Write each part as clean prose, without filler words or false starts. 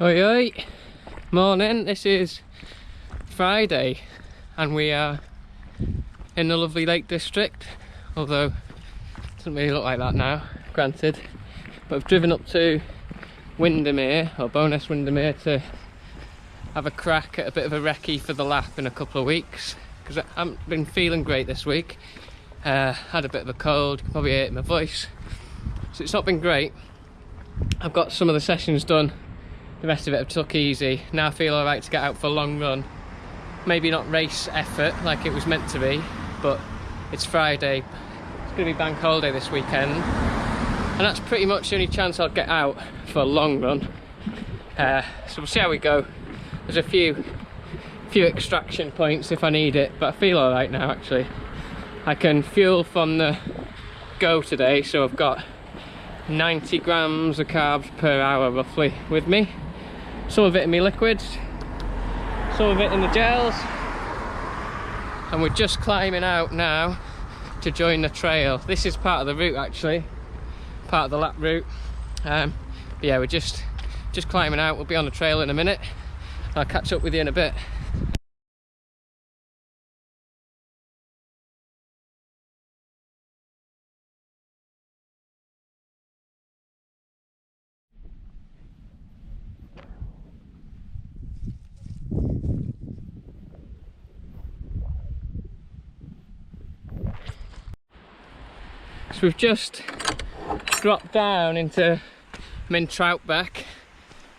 Oi oi, morning. This is Friday and we are in the lovely Lake District, although it doesn't really look like that now, granted. But I've driven up to Windermere, or Bonus Windermere, to have a crack at a bit of a recce for the lap in a couple of weeks, because I haven't been feeling great this week. Had a bit of a cold, you can probably hear it in my voice, so it's not been great. I've got some of the sessions done, the rest of it I've took easy. Now I feel alright to get out for a long run. Maybe not race effort like it was meant to be, but it's Friday, it's going to be bank holiday this weekend, and that's pretty much the only chance I'll get out for a long run. So we'll see how we go. There's a few extraction points if I need it, but I feel alright now actually. I can fuel from the go today, so I've got 90 grams of carbs per hour roughly with me. Some of it in my liquids, some of it in the gels, and we're just climbing out now to join the trail. This is part of the route actually, part of the lap route. But yeah, we're just climbing out. We'll be on the trail in a minute. I'll catch up with you in a bit. So we've just dropped down into Troutbeck,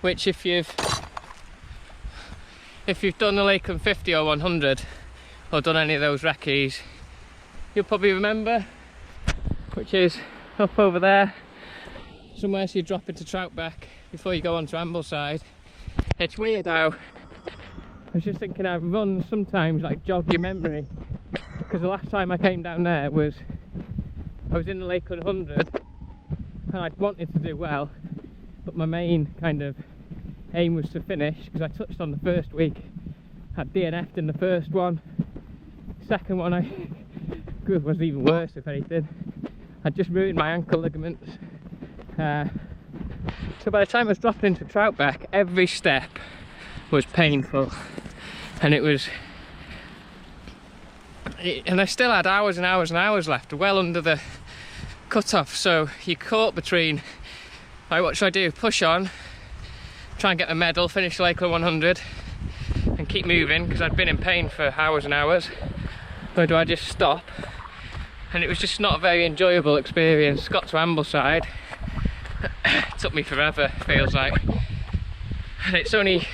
which if you've done the Lake 50 or 100 or done any of those recce's, you'll probably remember, which is up over there somewhere. So you drop into Troutbeck before you go on to Ambleside. It's weird how I was just thinking how runs sometimes like jog your memory, because the last time I came down there I was in the Lake 100 and I'd wanted to do well, but my main kind of aim was to finish, because I touched on the first week, had DNF'd in the first one. Second one was even worse if anything. I'd just ruined my ankle ligaments. So by the time I was dropping into Troutbeck, every step was painful, and I still had hours and hours and hours left, well under the cut-off. So you're caught between, like, what should I do? Push on, try and get a medal, finish Lake 100 and keep moving, because I'd been in pain for hours and hours, or do I just stop? And it was just not a very enjoyable experience. Got to Ambleside, it took me forever, feels like, and it's only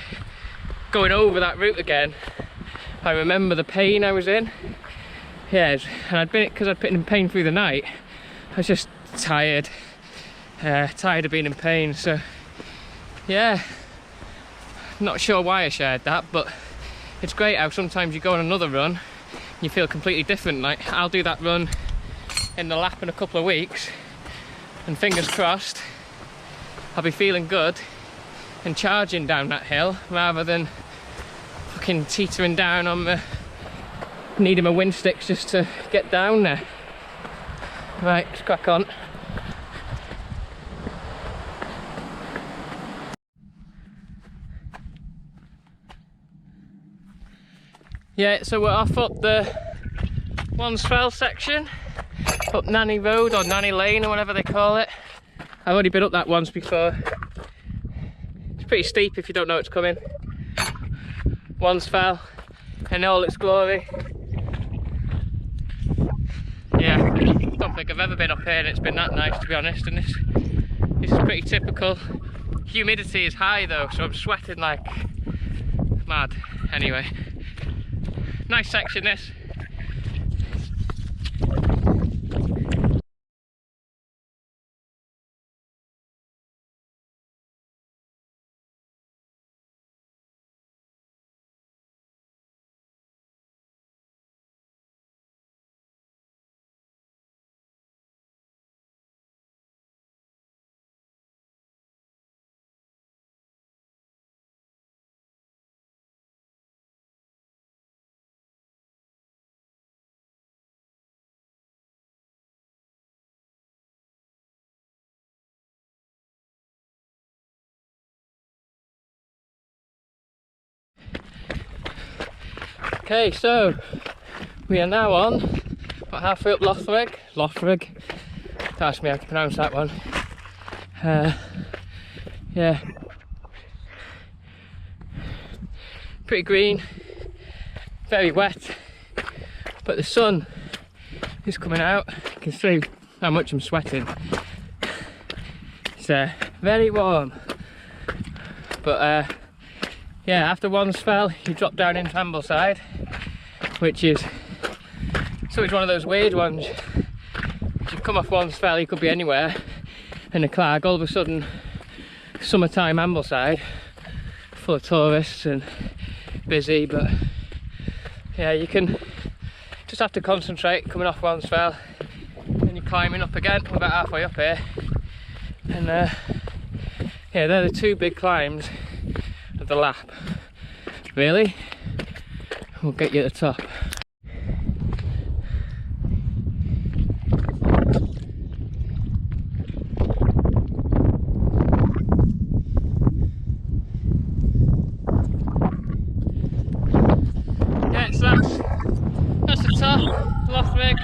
going over that route again I remember the pain I was in. Yes, and because I'd been in pain through the night, I was just tired of being in pain. So yeah, not sure why I shared that, but it's great how sometimes you go on another run and you feel completely different. Like, I'll do that run in the lap in a couple of weeks, and fingers crossed I'll be feeling good and charging down that hill, rather than fucking teetering down on needing my wind sticks just to get down there. Right, let's crack on. Yeah, so we're off up the Wansfell section, up Nanny Road or Nanny Lane or whatever they call it. I've already been up that once before. It's pretty steep if you don't know it's coming. Wansfell in all its glory. Yeah, don't think I've ever been up here and it's been that nice, to be honest, and this is pretty typical. Humidity is high though, so I'm sweating like mad. Anyway, nice section this. Okay, so we are now on about halfway up Lothrig. Don't ask me how to pronounce that one. Yeah, pretty green, very wet, but the sun is coming out. You can see how much I'm sweating. It's very warm, but yeah, after Wansfell you drop down into Ambleside, which is one of those weird ones. If you come off Wansfell, you could be anywhere in a clag, all of a sudden summertime Ambleside, full of tourists and busy, but yeah, you can just have to concentrate coming off Wansfell, and you're climbing up again. We're about halfway up here, and yeah, they're the two big climbs of the lap, really. We'll get you at the top. Yeah, so that's the top, Lothrig.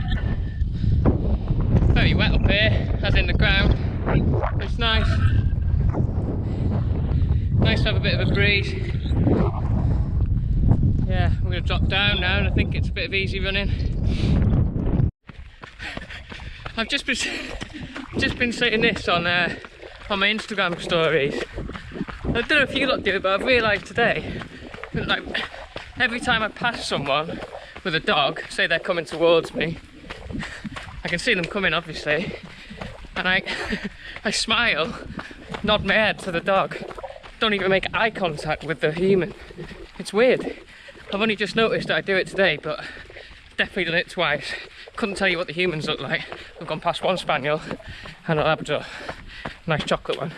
Very wet up here, as in the ground. It's nice. Nice to have a bit of a breeze. Yeah, we're going to drop down now, and I think it's a bit of easy running. I've just been saying this on my Instagram stories. I don't know if you lot do it, but I've realised today that, like, every time I pass someone with a dog, say they're coming towards me, I can see them coming obviously, and I smile, nod my head to the dog, don't even make eye contact with the human. It's weird. I've only just noticed that I do it today, but definitely done it twice. Couldn't tell you what the humans look like. We've gone past one spaniel and a Labrador, nice chocolate one.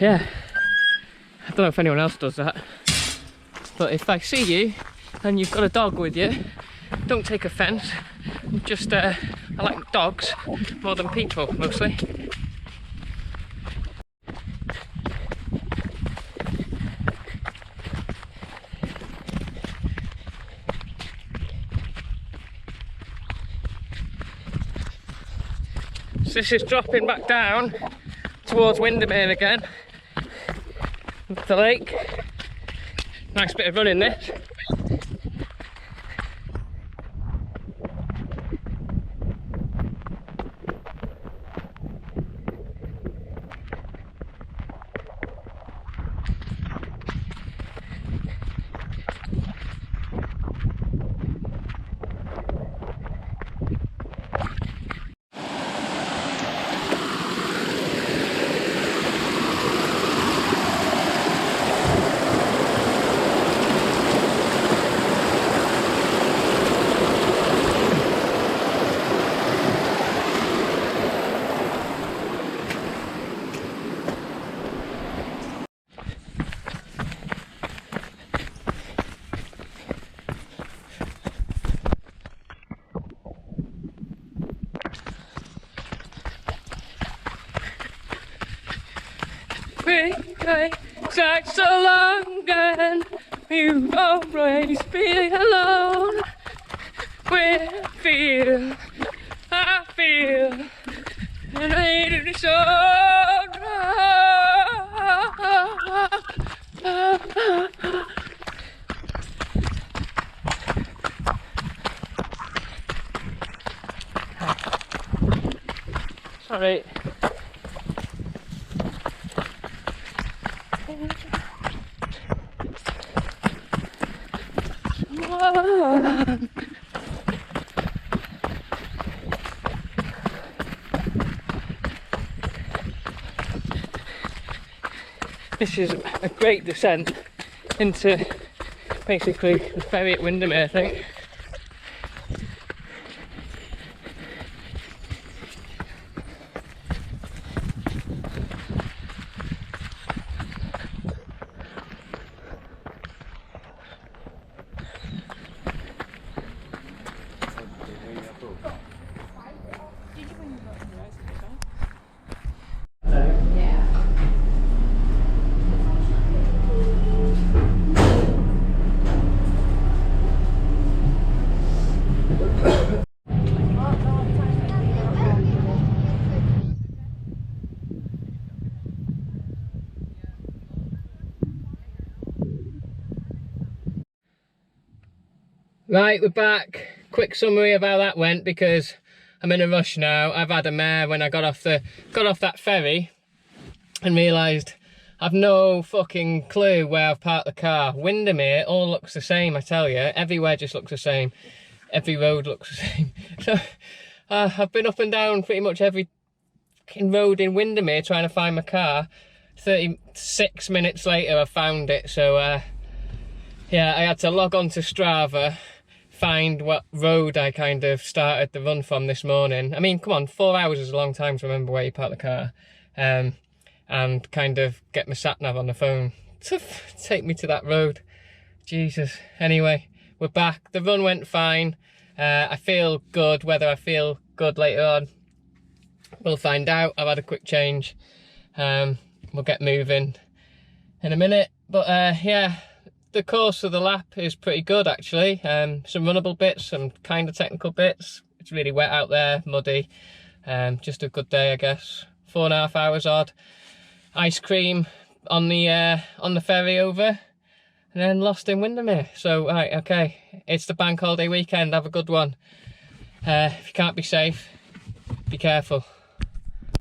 Yeah, I don't know if anyone else does that, but if I see you and you've got a dog with you, don't take offence. Just I like dogs more than people, mostly. So this is dropping back down towards Windermere again, the lake. Nice bit of running this. Such so long and you've always been alone. I feel and I need so sorry. This is a great descent into basically the ferry at Windermere, I think. Right, we're back. Quick summary of how that went, because I'm in a rush now. I've had a mare when I got off that ferry and realised I've no fucking clue where I've parked the car. Windermere all looks the same, I tell you. Everywhere just looks the same. Every road looks the same. So I've been up and down pretty much every road in Windermere trying to find my car. 36 minutes later I found it. So yeah, I had to log on to Strava, find what road I kind of started the run from this morning. I mean, come on, 4 hours is a long time to remember where you parked the car. And kind of get my sat-nav on the phone to take me to that road. Jesus. Anyway, we're back. The run went fine. I feel good. Whether I feel good later on, we'll find out. I've had a quick change. We'll get moving in a minute. But yeah, the course of the lap is pretty good actually. Some runnable bits, some kind of technical bits. It's really wet out there, muddy. Just a good day, I guess. 4.5 hours odd. Ice cream on the ferry over, and then lost in Windermere. So right, okay, it's the bank holiday weekend. Have a good one. If you can't be safe, be careful.